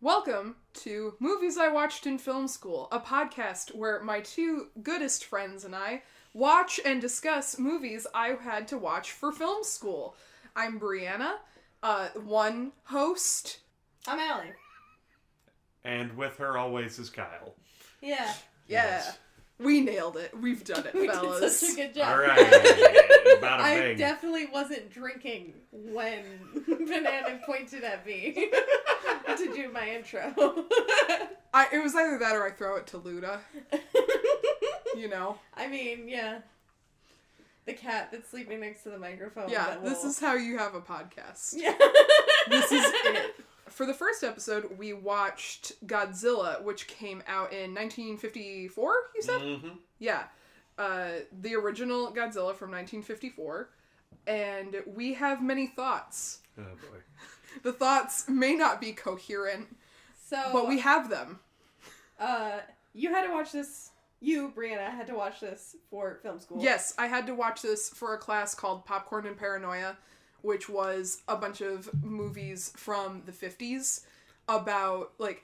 Welcome to Movies I Watched in Film School, a podcast where my two goodest friends and I watch and discuss movies I had to watch for film school. I'm Brianna, one host. I'm Allie. And with her always is Kyle. Yeah. Yes. We nailed it. We've done it, fellas. We did such a good job. Alright. Bada I bing. definitely wasn't drinking when Banana pointed at me to do my intro. It was either that or I throw it to Luda. You know? I mean, yeah. The cat that's sleeping next to the microphone. Yeah, this is how you have a podcast. Yeah. This is it. For the first episode, we watched Godzilla, which came out in 1954, you said? Mm-hmm. Yeah. The original Godzilla from 1954. And we have many thoughts. Oh boy. The thoughts may not be coherent, but we have them. You had to watch this. You, Brianna, had to watch this for film school. Yes, I had to watch this for a class called Popcorn and Paranoia, which was a bunch of movies from the 50s about, like,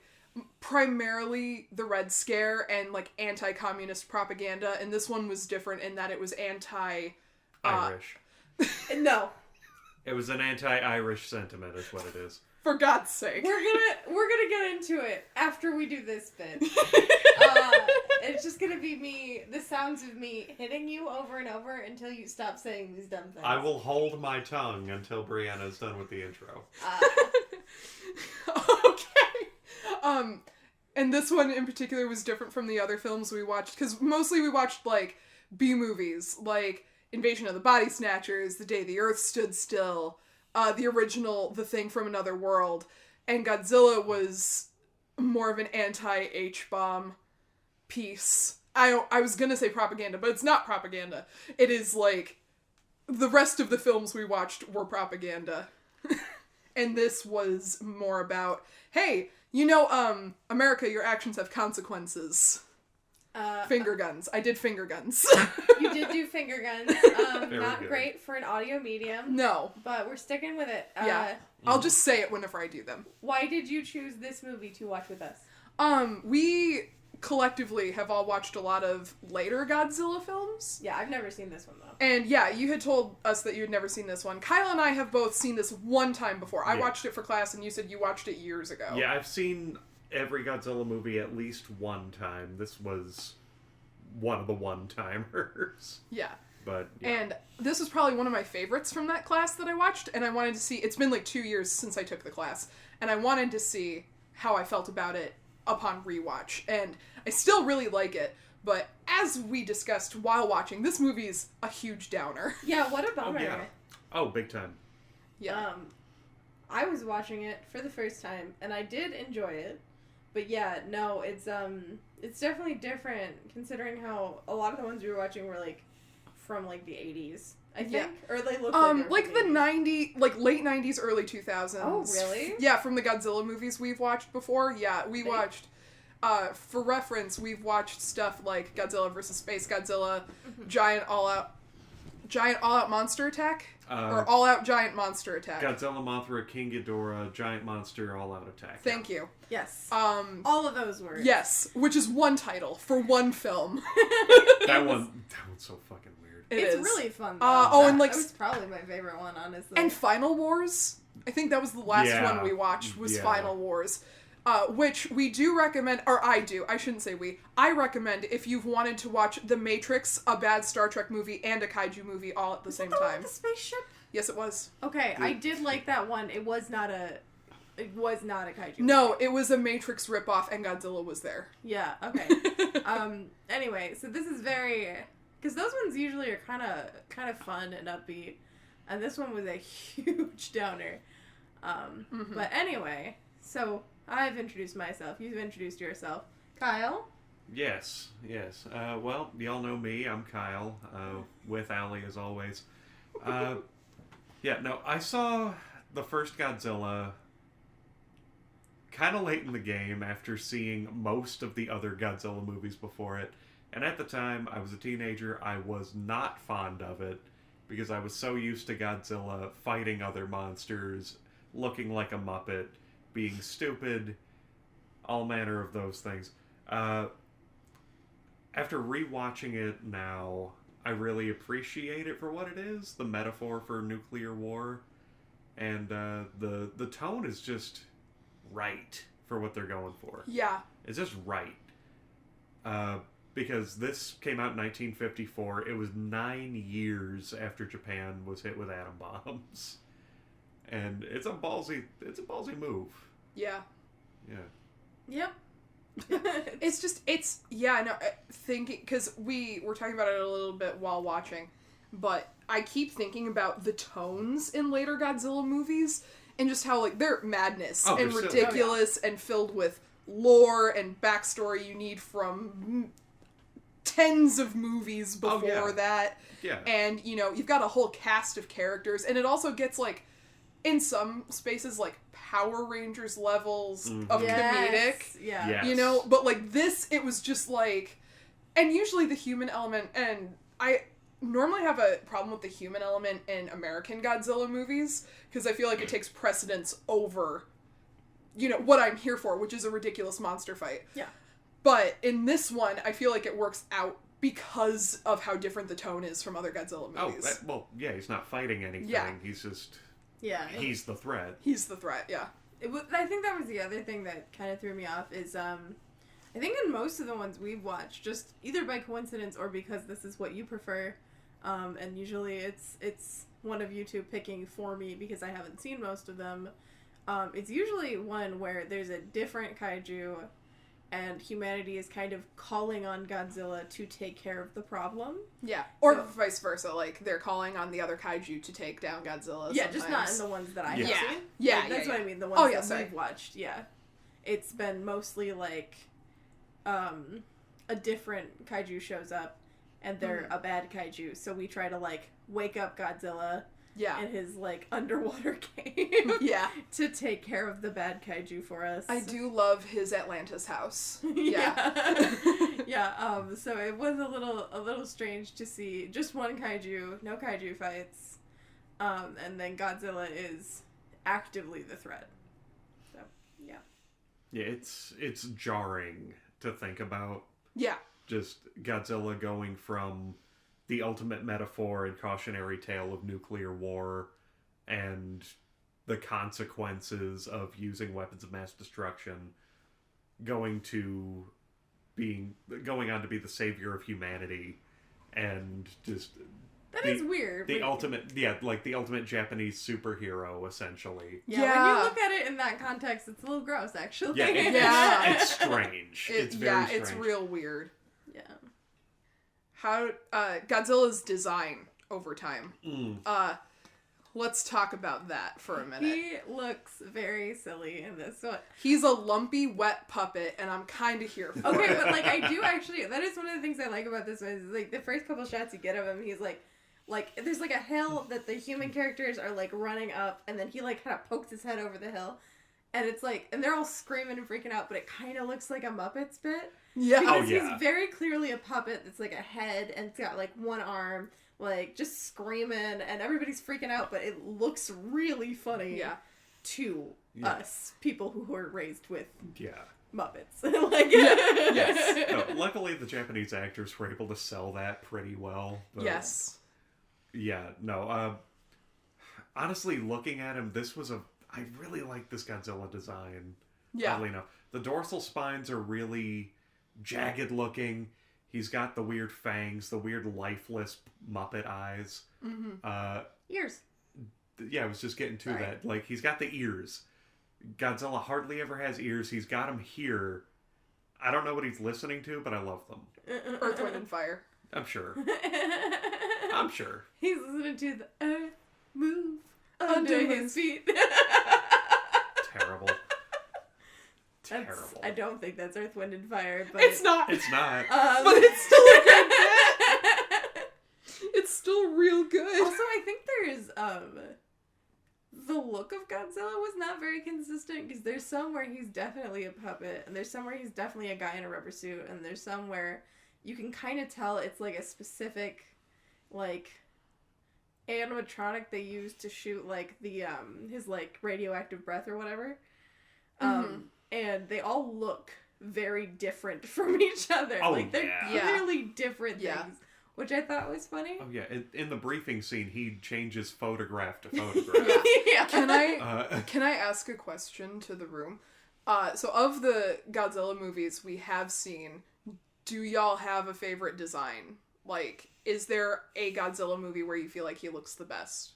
primarily the Red Scare and, like, anti-communist propaganda, and this one was different in that it was Irish. No. It was an anti-Irish sentiment is what it is. For God's sake. We're gonna get into it after we do this bit. It's just gonna be me, the sounds of me hitting you over and over until you stop saying these dumb things. I will hold my tongue until Brianna's done with the intro. Okay. And this one in particular was different from the other films we watched, because mostly we watched, like, B-movies, like Invasion of the Body Snatchers, The Day the Earth Stood Still, the original The Thing from Another World, and Godzilla was more of an anti-H-bomb piece. I was gonna say propaganda, but it's not propaganda. It is, like, the rest of the films we watched were propaganda. And this was more about, hey, you know, America, your actions have consequences. Finger guns. I did finger guns. You did do finger guns. Not good. Great for an audio medium. No. But we're sticking with it. Yeah. I'll just say it whenever I do them. Why did you choose this movie to watch with us? We collectively have all watched a lot of later Godzilla films. Yeah, I've never seen this one, though. And yeah, you had told us that you had never seen this one. Kyle and I have both seen this one time before. I watched it for class, and you said you watched it years ago. Yeah, I've seen every Godzilla movie at least one time. This was one of the one-timers. Yeah. But, yeah. And this was probably one of my favorites from that class that I watched, and I wanted to see, it's been like 2 years since I took the class, and I wanted to see how I felt about it upon rewatch, and I still really like it, but as we discussed while watching, this movie's a huge downer. Yeah, what a bummer. Oh, yeah. Oh, big time. Yeah. I was watching it for the first time, and I did enjoy it, but yeah, no, it's definitely different, considering how a lot of the ones we were watching were, like, from, like, the 80s, I think? Yeah. Or they look like the 90s, like late 90s, early 2000s. Oh, really? Yeah, from the Godzilla movies we've watched before. Yeah, we watched, for reference, we've watched stuff like Godzilla vs. Space Godzilla, Giant All-Out Monster Attack, or All-Out Giant Monster Attack. Godzilla, Mothra, King Ghidorah, Giant Monster, All-Out Attack. Thank you. Yes. All of those words. Yes, which is one title for one film. That one's so fucking weird. It's really fun, though. And like... That was probably my favorite one, honestly. And Final Wars. I think that was the last one we watched, was Final Wars. Which we do recommend, or I do, I shouldn't say we, I recommend if you've wanted to watch The Matrix, a bad Star Trek movie, and a kaiju movie all at the same time. The spaceship? Yes, it was. Okay, I did like that one. It was not a kaiju. No, it was a Matrix ripoff, and Godzilla was there. Yeah, okay. Anyway, so this is very... Because those ones usually are kind of fun and upbeat. And this one was a huge downer. But anyway, so I've introduced myself. You've introduced yourself. Kyle? Yes. Well, y'all know me. I'm Kyle, with Allie as always. I saw the first Godzilla kind of late in the game after seeing most of the other Godzilla movies before it. And at the time, I was a teenager. I was not fond of it because I was so used to Godzilla fighting other monsters, looking like a Muppet, being stupid, all manner of those things. After rewatching it now, I really appreciate it for what it is, the metaphor for nuclear war. And the tone is just right for what they're going for. Yeah. It's just right. Because this came out in 1954. It was 9 years after Japan was hit with atom bombs. And it's a ballsy move. Yeah. Yeah. Yep. Thinking, because we were talking about it a little bit while watching, but I keep thinking about the tones in later Godzilla movies and just how, like, they're madness and they're ridiculous and filled with lore and backstory you need from tens of movies before that. Yeah. And, you know, you've got a whole cast of characters, and it also gets, like, in some spaces, like, Power Rangers levels of comedic. Yeah. Yes. You know, but like this, it was just like, and usually the human element, and I normally have a problem with the human element in American Godzilla movies, because I feel like it takes precedence over, you know, what I'm here for, which is a ridiculous monster fight. Yeah. But in this one, I feel like it works out because of how different the tone is from other Godzilla movies. He's not fighting anything. Yeah. He's just... Yeah. He's the threat. He's the threat, yeah. I think that was the other thing that kind of threw me off is, I think in most of the ones we've watched, just either by coincidence or because this is what you prefer, and usually it's one of you two picking for me because I haven't seen most of them, it's usually one where there's a different kaiju and humanity is kind of calling on Godzilla to take care of the problem. Yeah. Or vice versa, like, they're calling on the other kaiju to take down Godzilla Yeah, sometimes. just not in the ones that I have seen. Yeah, Like, that's what I mean, the ones that we've watched, yeah. It's been mostly, like, a different kaiju shows up, and they're a bad kaiju, so we try to, like, wake up Godzilla in his, like, underwater cave to take care of the bad kaiju for us. I do love his Atlantis house. So it was a little strange to see just one kaiju, no kaiju fights, and then Godzilla is actively the threat. So, yeah. Yeah, it's jarring to think about. Yeah. Just Godzilla going from the ultimate metaphor and cautionary tale of nuclear war and the consequences of using weapons of mass destruction, going on to be the savior of humanity, and just that is weird. The ultimate Japanese superhero, essentially. Yeah, when you look at it in that context, it's a little gross, actually. It's strange. It's very strange. It's real weird. Yeah. How Godzilla's design over time. Let's talk about that for a minute. He looks very silly in this one. He's a lumpy, wet puppet, and I'm kind of here for it. Okay, but, like, I do actually... That is one of the things I like about this one. Is, like, the first couple shots you get of him, he's, like, there's, like, a hill that the human characters are, like, running up, and then he, like, kind of pokes his head over the hill. And it's, like... And they're all screaming and freaking out, but it kind of looks like a Muppets bit. Yeah. Because he's very clearly a puppet that's, like, a head, and it's got, like, one arm... Like, just screaming, and everybody's freaking out, but it looks really funny to us, people who were raised with Muppets. Yes. No, luckily, the Japanese actors were able to sell that pretty well. But yes. Yeah, no. Honestly, looking at him, I really like this Godzilla design. Yeah. Oddly enough. The dorsal spines are really jagged looking. He's got the weird fangs, the weird lifeless Muppet eyes. Mm-hmm. Ears. Yeah, I was just getting to that. Like, he's got the ears. Godzilla hardly ever has ears. He's got them here. I don't know what he's listening to, but I love them. Earth, Wind, and Fire. I'm sure. I'm sure. He's listening to the earth move under his feet. Terrible. Terrible. I don't think that's Earth, Wind, and Fire, but... It's not. It's not. But it's still a good bit. It's still real good. Also, I think there's, the look of Godzilla was not very consistent, because there's some where he's definitely a puppet, and there's some where he's definitely a guy in a rubber suit, and there's some where you can kind of tell it's, like, a specific, like, animatronic they use to shoot, like, the, his, like, radioactive breath or whatever. and they all look very different from each other. Oh, like, they're yeah. clearly different Yeah. things, which I thought was funny. Oh yeah, in the briefing scene, he changes photograph to photograph. Yeah. Can I ask a question to the room? So of the Godzilla movies we have seen, do y'all have a favorite design? Like, is there a Godzilla movie where you feel like he looks the best?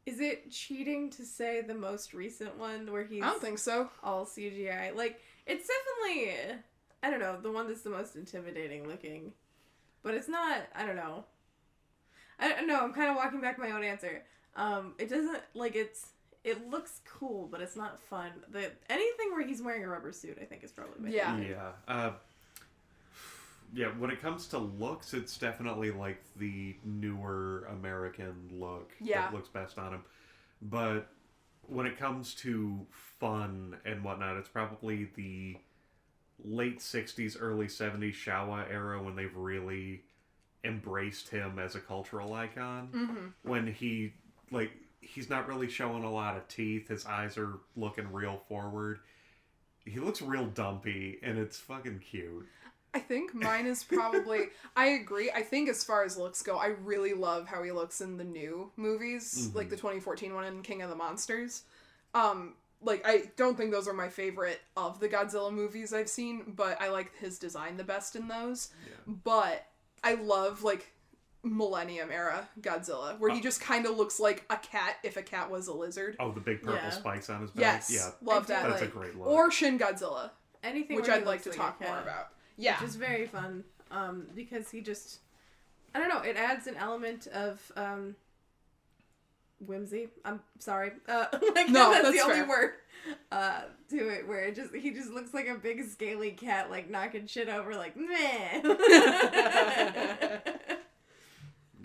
Is it cheating to say the most recent one where he's I don't think so. all CGI? Like, it's definitely, I don't know, the one that's the most intimidating looking. But it's not, I don't know. I don't know, I'm kind of walking back my own answer. It doesn't, like, it looks cool, but it's not fun. Anything where he's wearing a rubber suit, I think, is probably my Yeah. favorite. Yeah. Yeah, when it comes to looks, it's definitely like the newer American look that looks best on him. But when it comes to fun and whatnot, it's probably the late 60s, early 70s Showa era when they've really embraced him as a cultural icon. Mm-hmm. When he's not really showing a lot of teeth, his eyes are looking real forward. He looks real dumpy, and it's fucking cute. I think mine is probably... I agree. I think as far as looks go, I really love how he looks in the new movies, like the 2014 one and King of the Monsters. Like, I don't think those are my favorite of the Godzilla movies I've seen, but I like his design the best in those. Yeah. But I love, like, Millennium era Godzilla, where he just kind of looks like a cat if a cat was a lizard. Oh, the big purple spikes on his back? Yes. Yeah. Love that. That's a great look. Or Shin Godzilla. Anything which where I'd he like to looks talk a more cat. about. Yeah. Which is very fun, because he just, I don't know, it adds an element of, whimsy. I'm sorry. Like, no, that's that's the only fair. word, to it, where he just looks like a big scaly cat, like, knocking shit over, like, meh.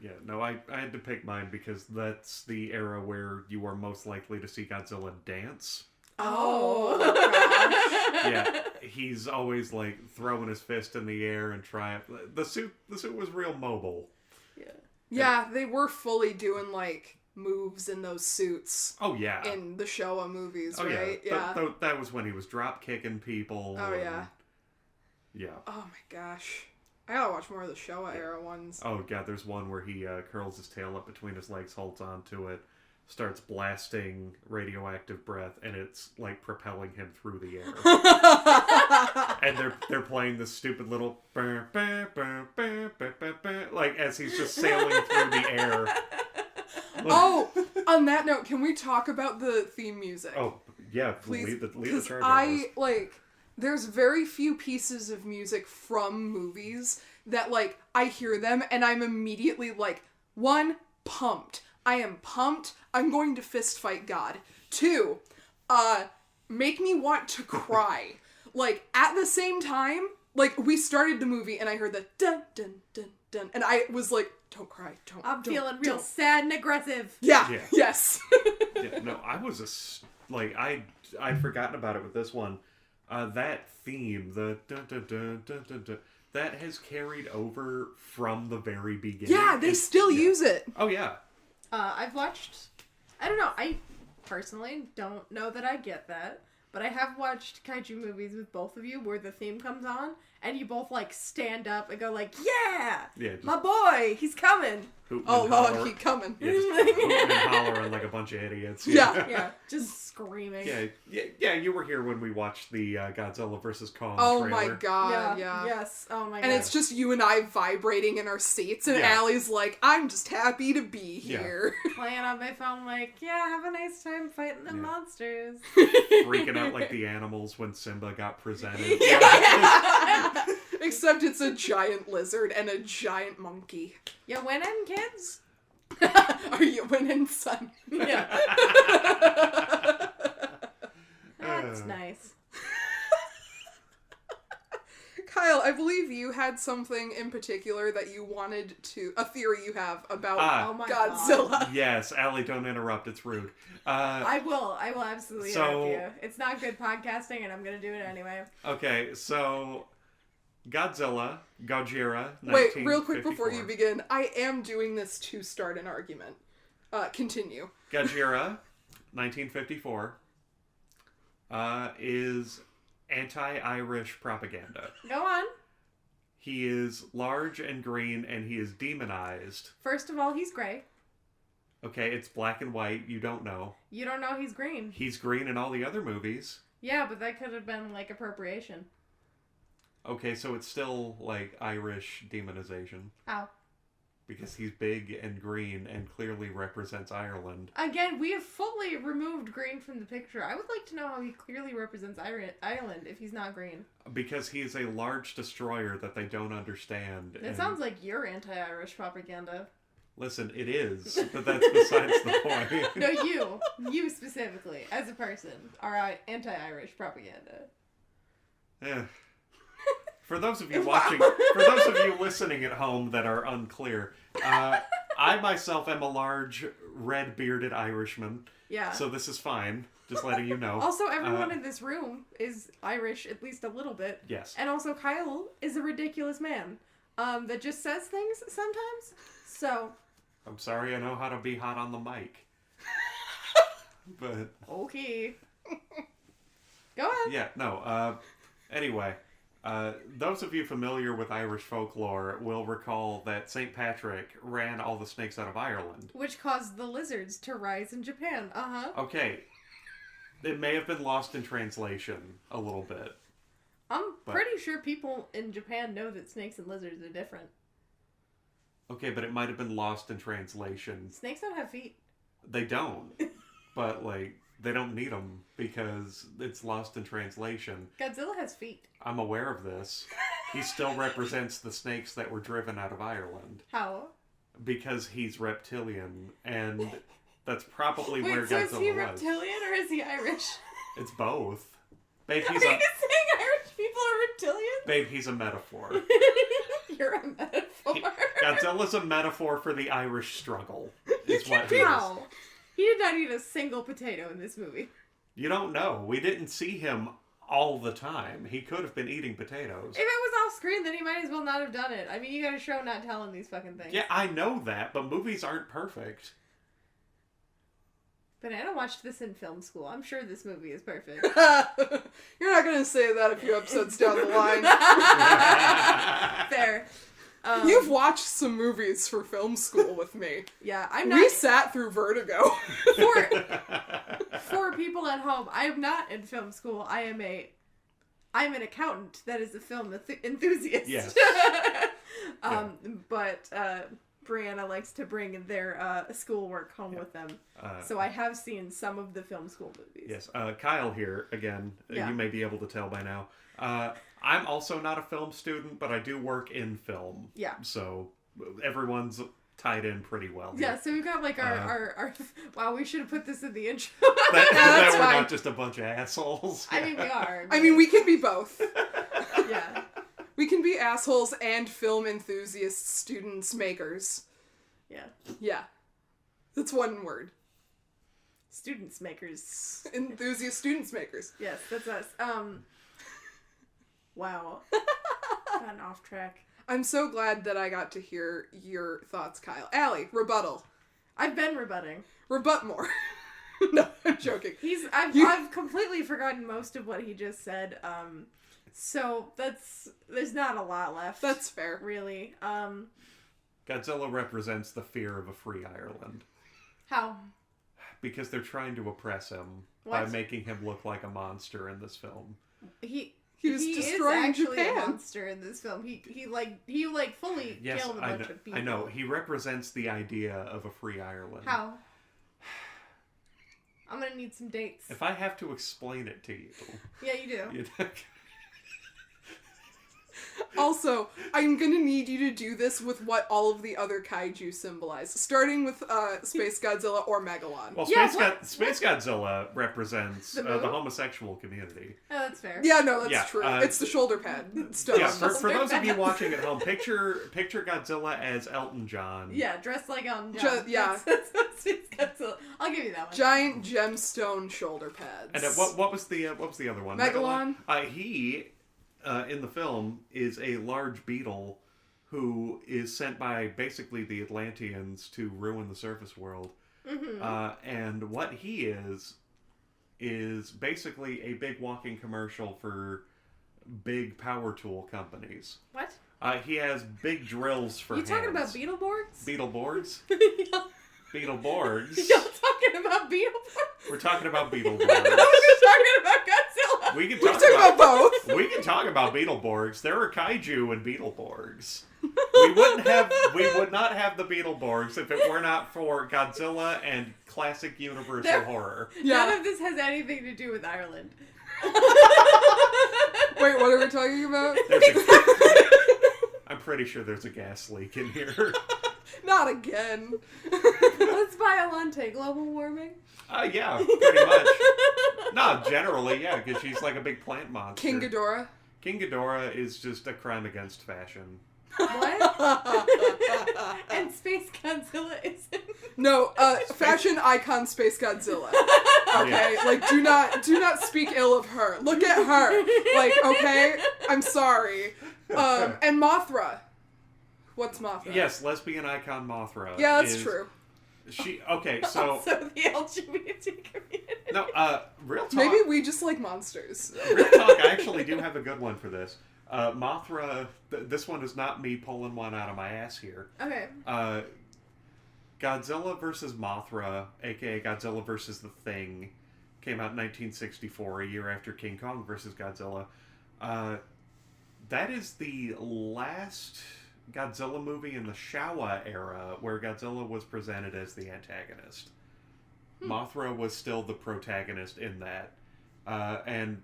Yeah, no, I had to pick mine because that's the era where you are most likely to see Godzilla dance. Oh, gosh. Yeah, he's always like throwing his fist in the air and trying. The suit was real mobile. Yeah, they were fully doing like moves in those suits. Oh yeah, in the Showa movies, oh, right? Yeah, that was when he was drop kicking people. Oh yeah. Yeah. Oh my gosh, I gotta watch more of the Showa era ones. Oh god, there's one where he curls his tail up between his legs, holds onto it, starts blasting radioactive breath, and it's like propelling him through the air. And they're playing this stupid little like as he's just sailing through the air. Oh, on that note, can we talk about the theme music? Oh yeah, please, lead the charge. I like. There's very few pieces of music from movies that like I hear them and I'm immediately like, one, pumped. I am pumped. I'm going to fist fight God. 2, make me want to cry. Like, at the same time, like, we started the movie and I heard the dun dun dun dun, and I was like, don't cry, I'm don't, feeling real sad and aggressive. Yeah. Yes. Yeah, no, I was I'd forgotten about it with this one. That theme, the dun dun dun dun dun dun, that has carried over from the very beginning. Yeah, they still use it. Oh yeah. I've watched, I don't know, I personally don't know that I get that, but I have watched kaiju movies with both of you where the theme comes on and you both like stand up and go like, yeah, just my boy, he's coming. Oh Lord, keep coming. Yeah, just hooting and hollering like a bunch of idiots. Yeah. Just screaming. Yeah, you were here when we watched the Godzilla vs. Kong Oh trailer. my god, yeah. Yes, oh my god. And it's just you and I vibrating in our seats, and Allie's like, I'm just happy to be here. Playing on my phone like, yeah, have a nice time fighting the monsters. Freaking out like the animals when Simba got presented. Except it's a giant lizard and a giant monkey. You winning, kids? Are you winning, son? Yeah. That's nice. Kyle, I believe you had something in particular that you wanted to... A theory you have about Godzilla. God. Yes, Allie, don't interrupt. It's rude. I will absolutely interrupt you. It's not good podcasting, and I'm going to do it anyway. Okay, so... Gojira, Wait, real quick before you begin. I am doing this to start an argument. Continue. Gojira, 1954. is anti-Irish propaganda. Go on. He is large and green, and he is demonized. First of all, he's gray. Okay, it's black and white. You don't know. You don't know he's green. He's green in all the other movies. Yeah, but that could have been, like, appropriation. Okay, so it's still, like, Irish demonization. How? Because he's big and green and clearly represents Ireland. Again, we have fully removed green from the picture. I would like to know how he clearly represents Ireland if he's not green. Because he is a large destroyer that they don't understand. It sounds like your anti-Irish propaganda. Listen, it is, but that's besides the point. No, you specifically, as a person, are anti-Irish propaganda. Yeah. For those of you watching, for those of you listening at home that are unclear, I myself am a large, red-bearded Irishman. Yeah. So this is fine. Just letting you know. Also, everyone in this room is Irish, at least a little bit. Yes. And also, Kyle is a ridiculous man that just says things sometimes. So. I'm sorry, I know how to be hot on the mic. But. Okay. Go ahead. Yeah, no. Anyway. Those of you familiar with Irish folklore will recall that St. Patrick ran all the snakes out of Ireland. Which caused the lizards to rise in Japan. Uh-huh. Okay. It may have been lost in translation a little bit. I'm pretty sure people in Japan know that snakes and lizards are different. Okay, but it might have been lost in translation. Snakes don't have feet. They don't. But, like, they don't need them because it's lost in translation. Godzilla has feet. I'm aware of this. He still represents the snakes that were driven out of Ireland. How? Because he's reptilian, and that's probably Wait, where so Godzilla is he was. reptilian or is he Irish? It's both. Babe, Are he's you a saying Irish people are reptilians? babe, he's a metaphor. You're a metaphor. Godzilla's a metaphor for the Irish struggle. Is what he is. How? He did not eat a single potato in this movie. You don't know. We didn't see him all the time. He could have been eating potatoes. If it was off screen, then he might as well not have done it. I mean, you gotta show not telling these fucking things. Yeah, I know that, but movies aren't perfect. Banana watched this in film school. I'm sure this movie is perfect. You're not gonna say that a few episodes down the line. Fair. You've watched some movies for film school with me. Yeah, I'm not. We sat through Vertigo. For people at home, I am not in film school. I'm an accountant that is a film enthusiast. Yes. But Brianna likes to bring their schoolwork home with them. So I have seen some of the film school movies. Yes. Kyle here, again. Yeah. You may be able to tell by now. I'm also not a film student, but I do work in film. Yeah. So everyone's tied in pretty well. Yeah, so we've got like our wow, we should have put this in the intro. That we're fine. not just a bunch of assholes. I mean, we are. I mean, we can be both. Yeah. We can be assholes and film enthusiasts, students, makers. Yeah. Yeah. That's one word. Students makers. Enthusiast students makers. Yes, that's us. Wow. Gotten off track. I'm so glad that I got to hear your thoughts, Kyle. Allie, rebuttal. I've been rebutting. Rebut more. No, I'm joking. I've completely forgotten most of what he just said. So there's not a lot left. That's fair. Really. Godzilla represents the fear of a free Ireland. How? Because they're trying to oppress him What? by making him look like a monster in this film. He was destroying is actually Japan. a monster in this film. He fully Yes, killed a bunch of people. I know. He represents the idea of a free Ireland. How? I'm gonna need some dates. If I have to explain it to you... Yeah, you do. you Also, I'm gonna need you to do this with what all of the other kaiju symbolize, starting with Space Godzilla or Megalon. Well, Yeah, Space Godzilla represents The the moon? homosexual community. Oh, that's fair. Yeah, no, that's Yeah, true. It's the shoulder pad stuff. Yeah, for those of you watching at home, picture Godzilla as Elton John. Yeah, dressed like Elton John. Yeah. That's Godzilla. I'll give you that one. Giant gemstone shoulder pads. And what was the other one? Megalon? He in the film is a large beetle who is sent by basically the Atlanteans to ruin the surface world. Mm-hmm. And what he is is basically a big walking commercial for big power tool companies. What? He has big drills for You talking hands. about Beetleborgs? Beetleborgs? Y'all Beetleborgs? talking about Beetleborgs? We're talking about I Beetleborgs. thought we were talking about Godzilla. We can We're talk talking about both. We can talk about Beetleborgs. There are kaiju and Beetleborgs. We would not have the Beetleborgs if it were not for Godzilla and classic Universal horror. Yeah. None of this has anything to do with Ireland. Wait, what are we talking about? I'm pretty sure there's a gas leak in here. Not again. Let's Biolante, global warming. Yeah, pretty much. No, generally, yeah, because she's like a big plant monster. King Ghidorah. King Ghidorah is just a crime against fashion. What? And Space Godzilla isn't. No, fashion icon Space Godzilla. Okay, Yeah. like do not speak ill of her. Look at her. Like, okay, I'm sorry. And Mothra. What's Mothra? Yes, lesbian icon Mothra. Yeah, that's is- true. Okay, so Also the LGBT community. no, real talk. Maybe we just like monsters. Real talk. I actually do have a good one for this. Mothra. This one is not me pulling one out of my ass here. Okay. Godzilla vs. Mothra, aka Godzilla vs. The Thing, came out in 1964, a year after King Kong vs. Godzilla. That is the last Godzilla movie in the Showa era where Godzilla was presented as the antagonist. Mothra was still the protagonist in that. And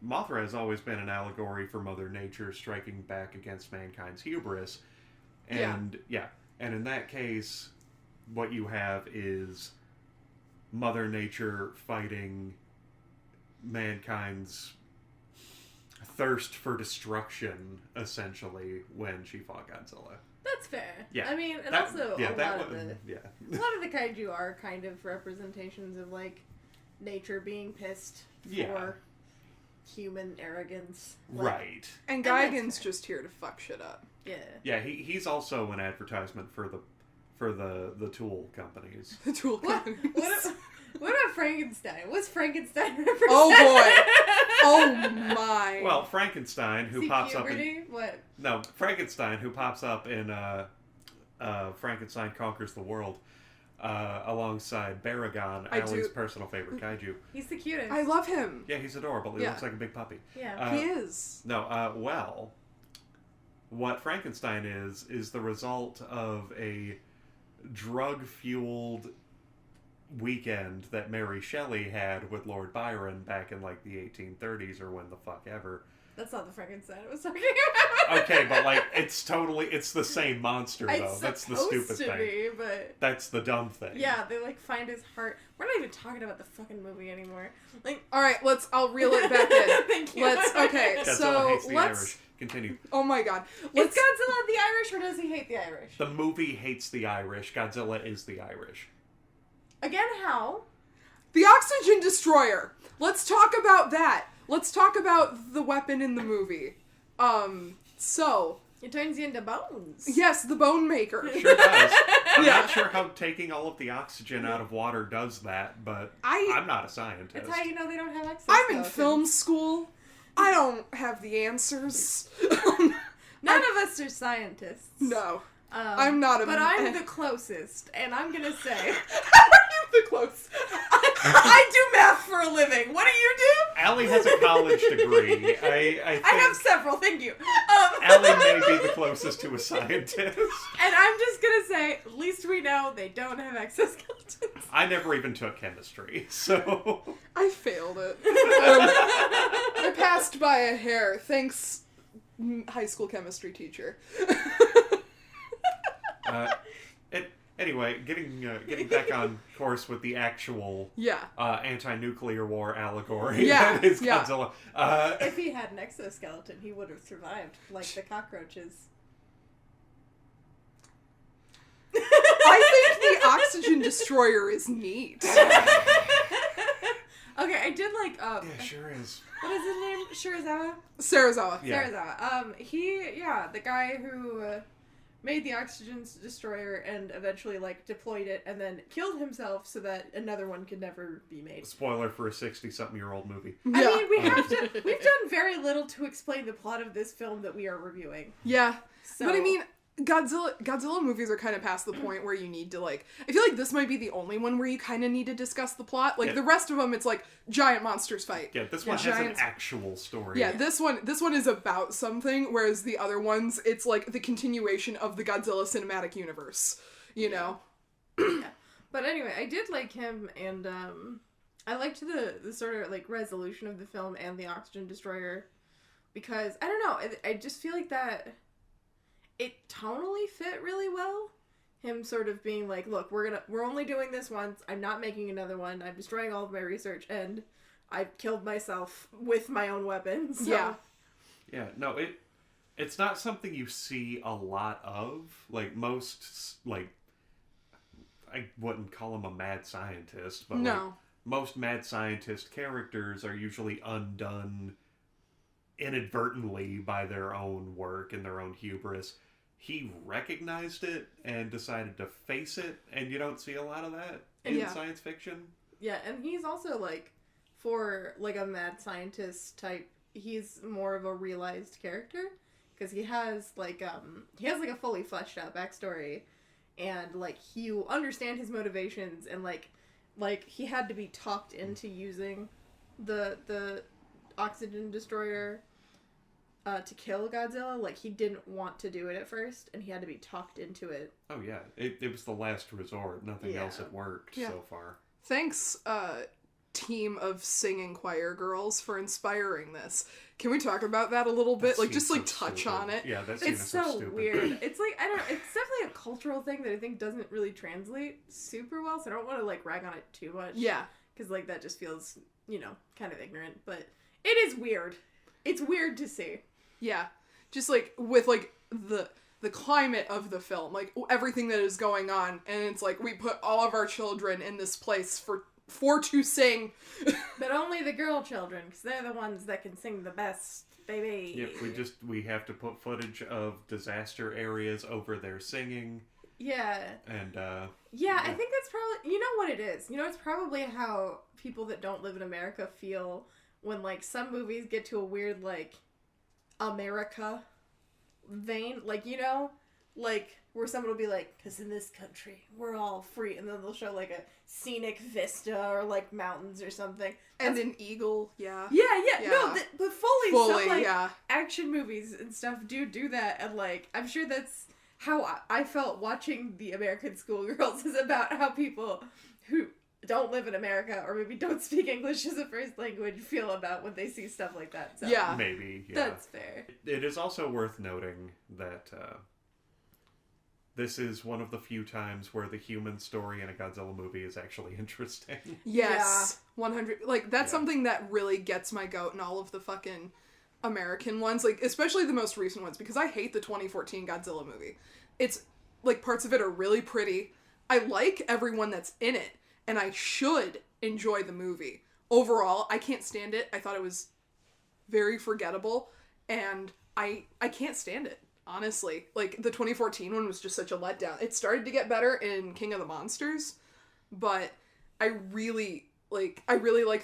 Mothra has always been an allegory for Mother Nature striking back against mankind's hubris. And and in that case, what you have is Mother Nature fighting mankind's thirst for destruction, essentially, when she fought Godzilla. That's fair. Yeah. I mean, and That- also yeah, a that lot of one- the yeah. a lot of the kaiju are kind of representations of like nature being pissed Yeah. for human arrogance. Right. And that's Gigan's fair. just here to fuck shit up. Yeah. Yeah, he's also an advertisement for the tool companies. The tool What? companies. What about Frankenstein? What's Frankenstein represent? Oh boy. Oh my. Well, Frankenstein, who See pops puberty? up in What? no Frankenstein, who pops up in Frankenstein Conquers the World, alongside Baragon, I Allie's do- personal favorite kaiju. He's the cutest. I love him. Yeah, he's adorable. He Yeah. looks like a big puppy. Yeah. He is. No, well, what Frankenstein is the result of a drug-fueled weekend that Mary Shelley had with Lord Byron back in like the 1830s or when the fuck ever. That's not the Frankenstein I was talking about. Okay, but like it's the same monster though. It's That's the supposed stupid to thing. be, but That's the dumb thing. yeah, they like find his heart. We're not even talking about the fucking movie anymore. Like, All right, I'll reel it back in. thank you. Okay, Godzilla so hates the let's. Irish. Continue. Oh my god. Is Let's. Godzilla the Irish or does he hate the Irish? The movie hates the Irish. Godzilla is the Irish. Again, how? The oxygen destroyer. Let's talk about that. Let's talk about the weapon in the movie. So It turns you into bones. yes, the bone maker. Sure does. I'm Yeah. not sure how taking all of the oxygen out of water does that, but I'm not a scientist. It's how you know they don't have access. I'm in film school. I don't have the answers. None of us are scientists. No. I'm not a- But I'm the closest, and I'm gonna say How are you the close? I do math for a living. What do you do? Allie has a college degree. I think I have several. Thank you. Allie may be the closest to a scientist. And I'm just gonna say, at least we know they don't have exoskeletons. I never even took chemistry, so I failed it. I passed by a hair. Thanks, high school chemistry teacher. Anyway, getting back on course with the actual Yeah. anti-nuclear war allegory Yeah, that is yeah. Godzilla. If he had an exoskeleton, he would have survived, like the cockroaches. I think the oxygen destroyer is neat. Okay, I did like Yeah, sure is. what is his name? Shirazawa? Sarazawa. Yeah. Sarazawa. The guy who made the oxygen destroyer and eventually like deployed it and then killed himself so that another one could never be made. Spoiler for a 60-something-year-old movie. Yeah. I mean, we've done very little to explain the plot of this film that we are reviewing. Yeah. So, But I mean, Godzilla movies are kind of past the point where you need to, like, I feel like this might be the only one where you kind of need to discuss the plot. Like, Yeah. the rest of them, it's like, giant monsters fight. Yeah, this one has an actual story. Yeah, this one is about something, whereas the other ones, it's like the continuation of the Godzilla cinematic universe, you know? yeah. But anyway, I did like him, and I liked the sort of like resolution of the film and the oxygen destroyer, because I don't know, I just feel like that it tonally fit really well. Him sort of being like, look, we're only doing this once. I'm not making another one. I'm destroying all of my research, and I've killed myself with my own weapons. So. Yeah. Yeah, no, it's not something you see a lot of. Like, most, like, I wouldn't call him a mad scientist, but No. like, most mad scientist characters are usually undone inadvertently by their own work and their own hubris. He recognized it and decided to face it, and you don't see a lot of that in science fiction. Yeah, and he's also, like, for, like, a mad scientist type, he's more of a realized character, because he has, like, a fully fleshed out backstory, and, like, you understand his motivations, and, like, he had to be talked into using the oxygen destroyer to kill Godzilla. Like, he didn't want to do it at first, and he had to be talked into it. Oh yeah, it was the last resort. Nothing else had worked so far. Thanks, team of singing choir girls, for inspiring this. Can we talk about that a little bit? Like, just, like, touch on it? Yeah, that scene It's is so so weird. It's like, I don't know, it's definitely a cultural thing that I think doesn't really translate super well, so I don't want to, like, rag on it too much. Yeah. Because, like, that just feels, you know, kind of ignorant, but it is weird. It's weird to see. Yeah. Just, like, with, like, the climate of the film, like, everything that is going on, and it's like, we put all of our children in this place for to sing. But only the girl children, because they're the ones that can sing the best, baby. Yep, we have to put footage of disaster areas over their singing. Yeah. And, yeah, I think that's probably, you know what it is. You know, it's probably how people that don't live in America feel when, like, some movies get to a weird, like, America vein. Like, you know, like, where someone will be like, because in this country, we're all free. And then they'll show, like, a scenic vista or, like, mountains or something. And an eagle, yeah. Yeah. No, but fully some, like, yeah. action movies and stuff do that. And, like, I'm sure that's how I felt watching the American Schoolgirls, is about how people who don't live in America or maybe don't speak English as a first language feel about when they see stuff like that. So Yeah. Maybe, yeah. That's fair. It is also worth noting that this is one of the few times where the human story in a Godzilla movie is actually interesting. Yes. 100. Like, that's something that really gets my goat in all of the fucking American ones. Like, especially the most recent ones, because I hate the 2014 Godzilla movie. It's, like, parts of it are really pretty. I like everyone that's in it, and I should enjoy the movie. Overall, I can't stand it. I thought it was very forgettable, and I can't stand it. Honestly, like, the 2014 one was just such a letdown. It started to get better in King of the Monsters, but I really like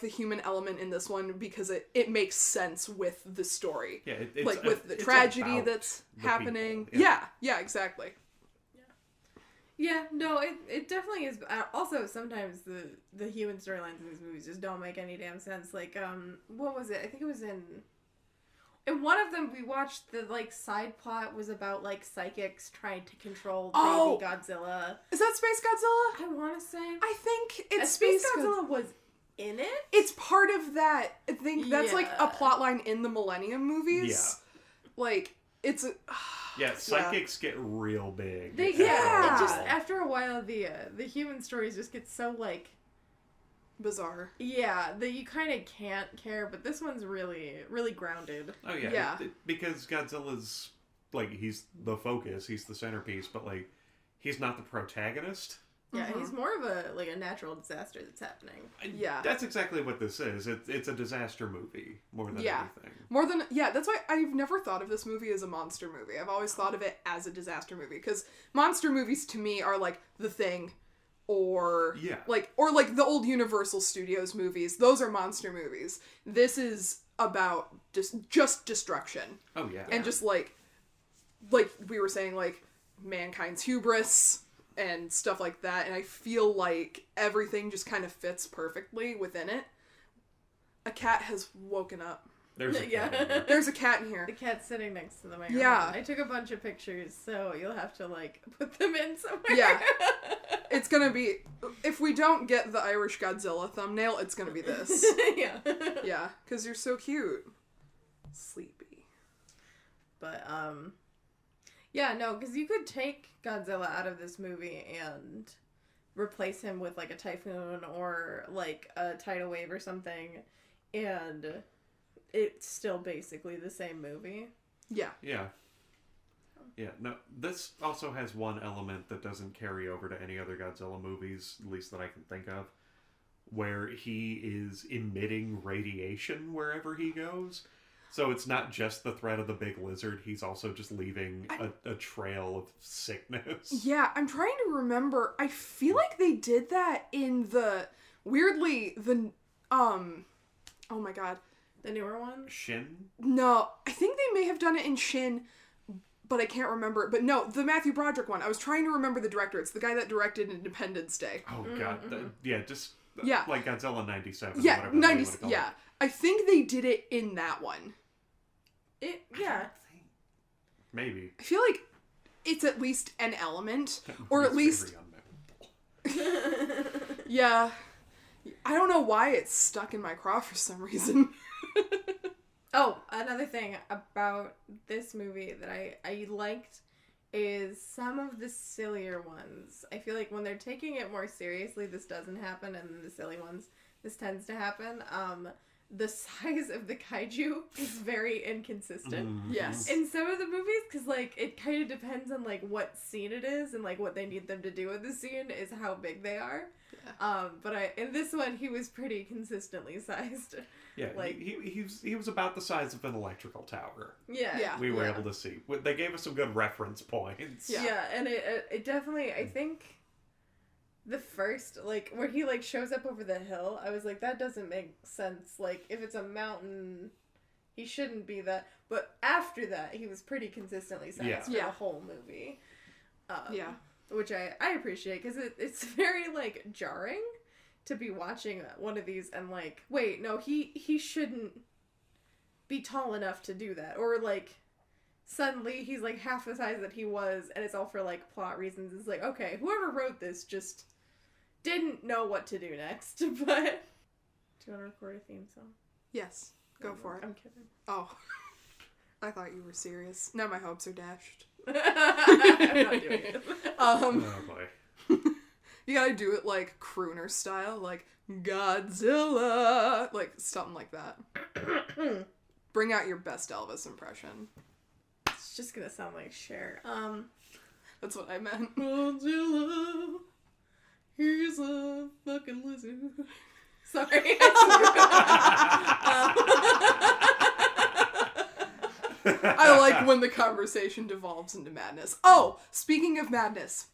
the human element in this one because it makes sense with the story. Yeah, like with the tragedy that's happening. Yeah, exactly. Yeah, no, it definitely is. Also, sometimes the human storylines in these movies just don't make any damn sense. Like, what was it? I think it was in one of them we watched, the, like, side plot was about, like, psychics trying to control baby Godzilla. Is that Space Godzilla? I want to say. I think it's Space Godzilla was in it? It's part of that. I think that's, like, a plot line in the Millennium movies. Yeah. Like, it's a... Yeah, psychics get real big. It just, after a while, the human stories just get so, like... bizarre. Yeah, that you kind of can't care, but this one's really, really grounded. Oh, yeah. Because Godzilla's, like, he's the focus, he's the centerpiece, but, like, he's not the protagonist. Yeah, he's more of a natural disaster that's happening. Yeah. That's exactly what this is. It's a disaster movie more than anything. More than, that's why I've never thought of this movie as a monster movie. I've always thought of it as a disaster movie, because monster movies to me are like The Thing, or like the old Universal Studios movies. Those are monster movies. This is about just destruction. Oh yeah. And just like we were saying, like mankind's hubris and stuff like that, and I feel like everything just kind of fits perfectly within it. A cat has woken up. There's a cat in here. There's a cat in here. The cat's sitting next to the microphone. Yeah. I took a bunch of pictures, so you'll have to, like, put them in somewhere. Yeah. It's gonna be... If we don't get the Irish Godzilla thumbnail, it's gonna be this. Yeah. Yeah, because you're so cute. Sleepy. But, yeah, no, because you could take Godzilla out of this movie and replace him with, like, a typhoon or, like, a tidal wave or something, and it's still basically the same movie. Yeah. Yeah. Yeah, no, this also has one element that doesn't carry over to any other Godzilla movies, at least that I can think of, where he is emitting radiation wherever he goes. So it's not just the threat of the big lizard, he's also just leaving a trail of sickness. Yeah, I'm trying to remember. I feel like they did that in oh my god. The newer one? Shin? No, I think they may have done it in Shin, but I can't remember it. But no, the Matthew Broderick one. I was trying to remember the director. It's the guy that directed Independence Day. Oh god, like Godzilla 97. Yeah, whatever 90s. Yeah, I think they did it in that one. Yeah. Maybe. I feel like it's at least an element, or at least. Yeah, I don't know why it's stuck in my craw for some reason. Oh, another thing about this movie that I liked is some of the sillier ones. I feel like when they're taking it more seriously, this doesn't happen, and then the silly ones, this tends to happen. The size of the kaiju is very inconsistent. Mm-hmm. Yes. In some of the movies, because, like, it kind of depends on, like, what scene it is and, like, what they need them to do with the scene is how big they are. Yeah. But in this one, he was pretty consistently sized. Yeah, like he was about the size of an electrical tower. Yeah. We were able to see. They gave us some good reference points. Yeah, and it definitely, I think, the first, like, where he, like, shows up over the hill, I was like, that doesn't make sense. Like, if it's a mountain, he shouldn't be that. But after that, he was pretty consistently sized for the whole movie. Which I appreciate, because it's very, like, jarring to be watching one of these and, like, wait, no, he shouldn't be tall enough to do that. Or, like, suddenly he's, like, half the size that he was, and it's all for, like, plot reasons. It's like, okay, whoever wrote this just didn't know what to do next. But do you want to record a theme song? Yes, go for it. I'm kidding. Oh, I thought you were serious. Now my hopes are dashed. I'm not doing it. Oh boy. You gotta do it like crooner style, like Godzilla, like something like that. Bring out your best Elvis impression. It's just gonna sound like Cher. That's what I meant. Godzilla, here's a fucking lizard. Sorry. I like when the conversation devolves into madness. Oh, speaking of madness,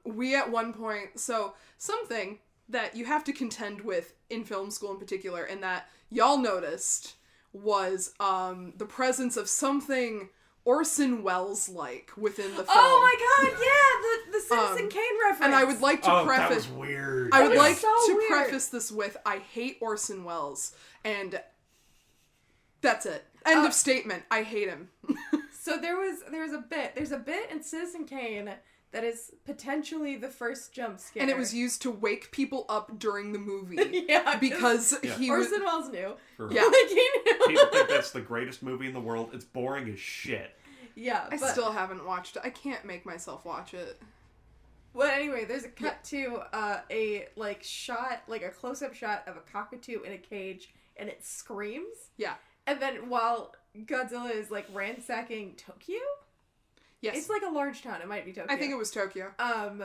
we at one point, so something that you have to contend with in film school in particular, and that y'all noticed, was the presence of something Orson Welles-like within the film. Oh my god, yeah, the Citizen Kane reference. And I would like to preface. That was weird. I would like to preface this with, I hate Orson Welles, and that's it. End of statement. I hate him. So there's a bit in Citizen Kane that is potentially the first jump scare. And it was used to wake people up during the movie. Yeah. Because he was... Orson Welles knew. Yeah. Like, he knew. People think that's the greatest movie in the world. It's boring as shit. Yeah, I still haven't watched it. I can't make myself watch it. Well, anyway, there's a cut to a, like, shot, like a close-up shot of a cockatoo in a cage, and it screams. Yeah. And then while Godzilla is, like, ransacking Tokyo? Yes. It's like a large town. It might be Tokyo. I think it was Tokyo. And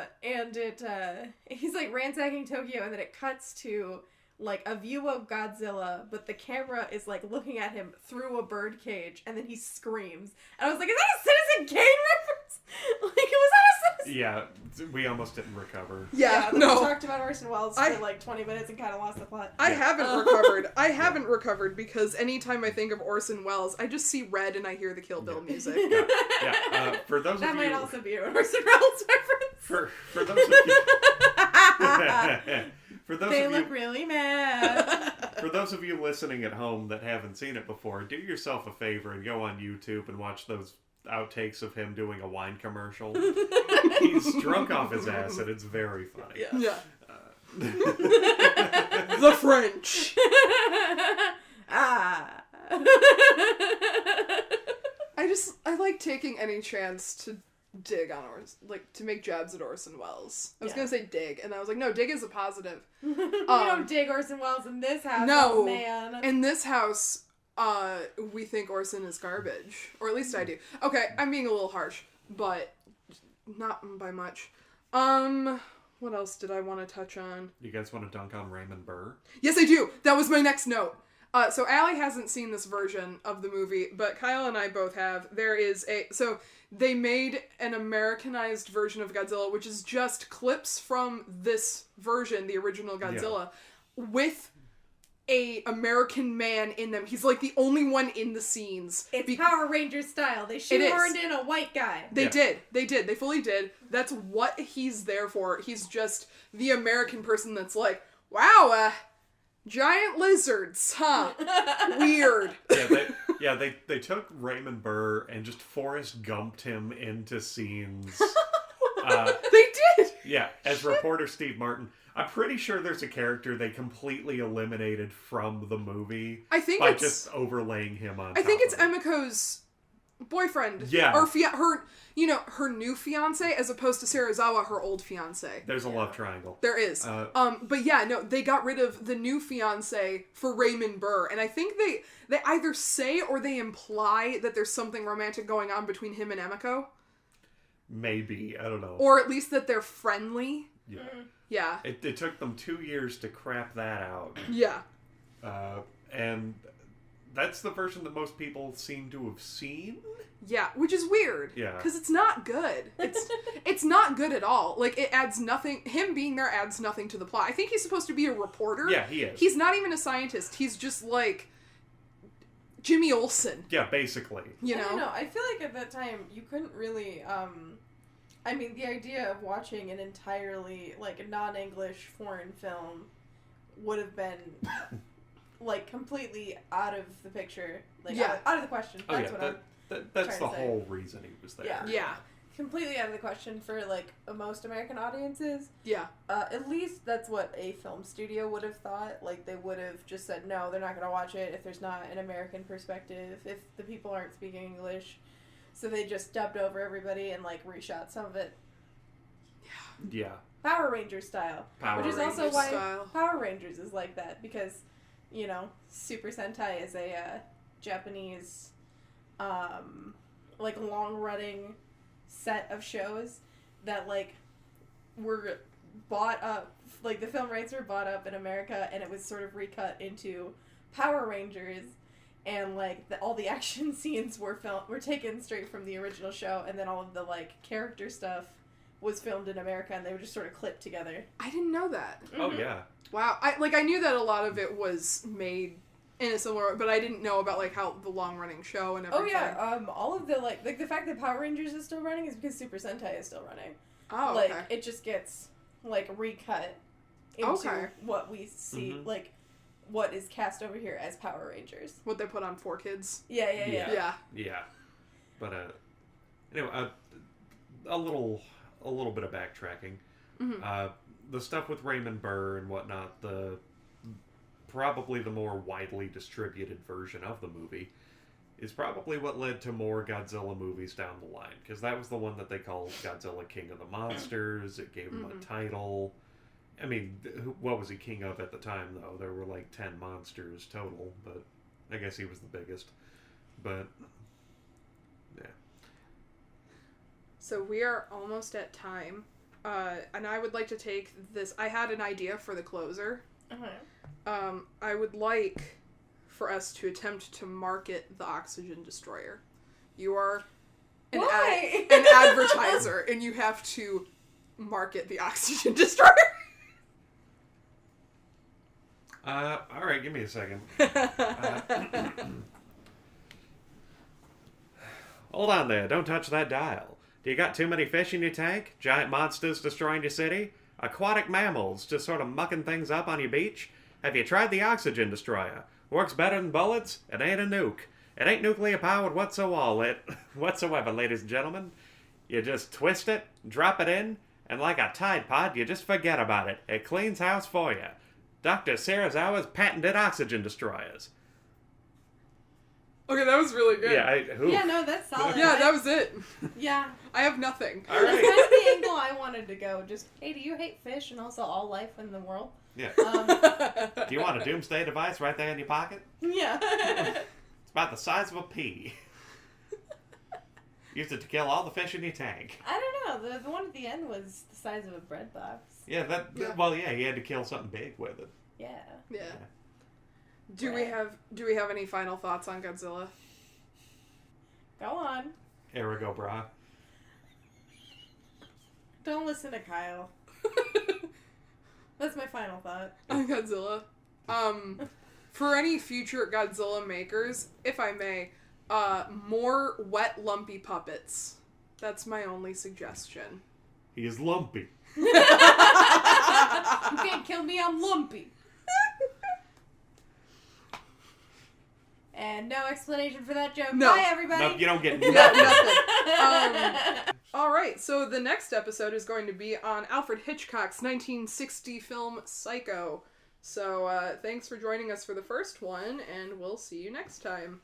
he's like ransacking Tokyo, and then it cuts to like a view of Godzilla, but the camera is like looking at him through a bird cage, and then he screams. And I was like, is that a Citizen Kane reference? Like, was that a Citizen? Yeah, we almost didn't recover. Yeah, We no. talked about Orson Welles for like 20 minutes and kind of lost the plot. I Yeah. haven't recovered. I haven't recovered because anytime I think of Orson Welles, I just see red and I hear the Kill Bill music. Yeah, for those That of might you... also be an Orson Welles reference. For those of you... For those They of look you... really mad. For those of you listening at home that haven't seen it before, do yourself a favor and go on YouTube and watch those outtakes of him doing a wine commercial. He's drunk off his ass, and it's very funny. Yeah. The French. Ah. I like taking any chance to dig on to make jabs at Orson Welles. I was gonna say dig, and I was like, no, dig is a positive. We don't dig Orson Welles in this house. No. Oh, man. In this house, we think Orson is garbage. Or at least I do. Okay, I'm being a little harsh, but not by much. What else did I want to touch on? You guys want to dunk on Raymond Burr? Yes, I do! That was my next note. So Allie hasn't seen this version of the movie, but Kyle and I both have. So they made an Americanized version of Godzilla, which is just clips from this version, the original Godzilla, with a American man in them. He's like the only one in the scenes. It's Power Rangers style. They shoehorned in a white guy. They did. They fully did. That's what he's there for. He's just the American person that's like, wow, giant lizards, huh? Weird. They took Raymond Burr and just Forrest Gumped him into scenes. They did! Yeah, as reporter Steve Martin. I'm pretty sure there's a character they completely eliminated from the movie by just overlaying him on I think top it's of it. Emiko's boyfriend. Yeah. Or her new fiance as opposed to Serizawa, her old fiance. There's a love triangle. There is. But yeah, no, they got rid of the new fiance for Raymond Burr. And I think they either say or they imply that there's something romantic going on between him and Emiko. Maybe. I don't know. Or at least that they're friendly. Yeah. Yeah. It took them 2 years to crap that out. Yeah. And that's the version that most people seem to have seen. Yeah, which is weird. Yeah. Because it's not good. It's not good at all. Like, it adds nothing. Him being there adds nothing to the plot. I think he's supposed to be a reporter. Yeah, he is. He's not even a scientist. He's just like Jimmy Olsen. Yeah, basically. You know? I don't know. I feel like at that time you couldn't really. I mean, the idea of watching an entirely like non-English foreign film would have been like completely out of the picture. Like out of the question. That's that's the trying to say. whole reason he was there. Yeah. Completely out of the question for like most American audiences. Yeah. At least that's what a film studio would have thought. Like they would have just said no, they're not going to watch it if there's not an American perspective, if the people aren't speaking English. So they just dubbed over everybody and like reshot some of it. Yeah. Power Rangers style. Which is also Rangers why style. Power Rangers is like that because, you know, Super Sentai is a Japanese like long-running set of shows that like were bought up, like the film rights were bought up in America and it was sort of recut into Power Rangers, and like all the action scenes were taken straight from the original show, and then all of the like character stuff was filmed in America and they were just sort of clipped together. I didn't know that. Oh yeah. Wow. I knew that a lot of it was made in a similar, but I didn't know about like how the long running show and everything. Oh yeah, all of the like the fact that Power Rangers is still running is because Super Sentai is still running. Oh, like okay. it just gets like recut into what we see, like what is cast over here as Power Rangers. What they put on 4Kids. Yeah. Yeah. But anyway, a little bit of backtracking. Mm-hmm. The stuff with Raymond Burr and whatnot, probably the more widely distributed version of the movie is probably what led to more Godzilla movies down the line, because that was the one that they called Godzilla King of the Monsters. It gave him a title. I mean, what was he king of at the time, though? There were like 10 monsters total, but I guess he was the biggest. But, yeah. So we are almost at time. And I would like to take this. I had an idea for the closer. Uh-huh. I would like for us to attempt to market the oxygen destroyer. You are an advertiser, and you have to market the oxygen destroyer. Alright, give me a second. Hold on there, don't touch that dial. Do you got too many fish in your tank? Giant monsters destroying your city? Aquatic mammals just sort of mucking things up on your beach? Have you tried the oxygen destroyer? Works better than bullets? It ain't a nuke. It ain't nuclear powered whatsoever, ladies and gentlemen. You just twist it, drop it in, and like a Tide Pod, you just forget about it. It cleans house for you. Dr. Sarazawa's patented oxygen destroyers. Okay, that was really good. Yeah, no, that's solid. Yeah, that was it. Yeah. I have nothing. All right. That's kind of the angle I wanted to go. Just, hey, do you hate fish and also all life in the world? Yeah. Do you want a doomsday device right there in your pocket? Yeah. It's about the size of a pea. Used it to kill all the fish in your tank. I don't know. The one at the end was the size of a bread box. Yeah, well, yeah, he had to kill something big with it. Yeah. Yeah. Do we have any final thoughts on Godzilla? Go on. Here we go, brah. Don't listen to Kyle. That's my final thought. On Godzilla. For any future Godzilla makers, if I may, more wet, lumpy puppets. That's my only suggestion. He is lumpy. You can't kill me, I'm lumpy. And no explanation for that joke. No. Bye, everybody. Nope, you don't get nothing. Alright, so the next episode is going to be on Alfred Hitchcock's 1960 film Psycho. So thanks for joining us for the first one, and we'll see you next time.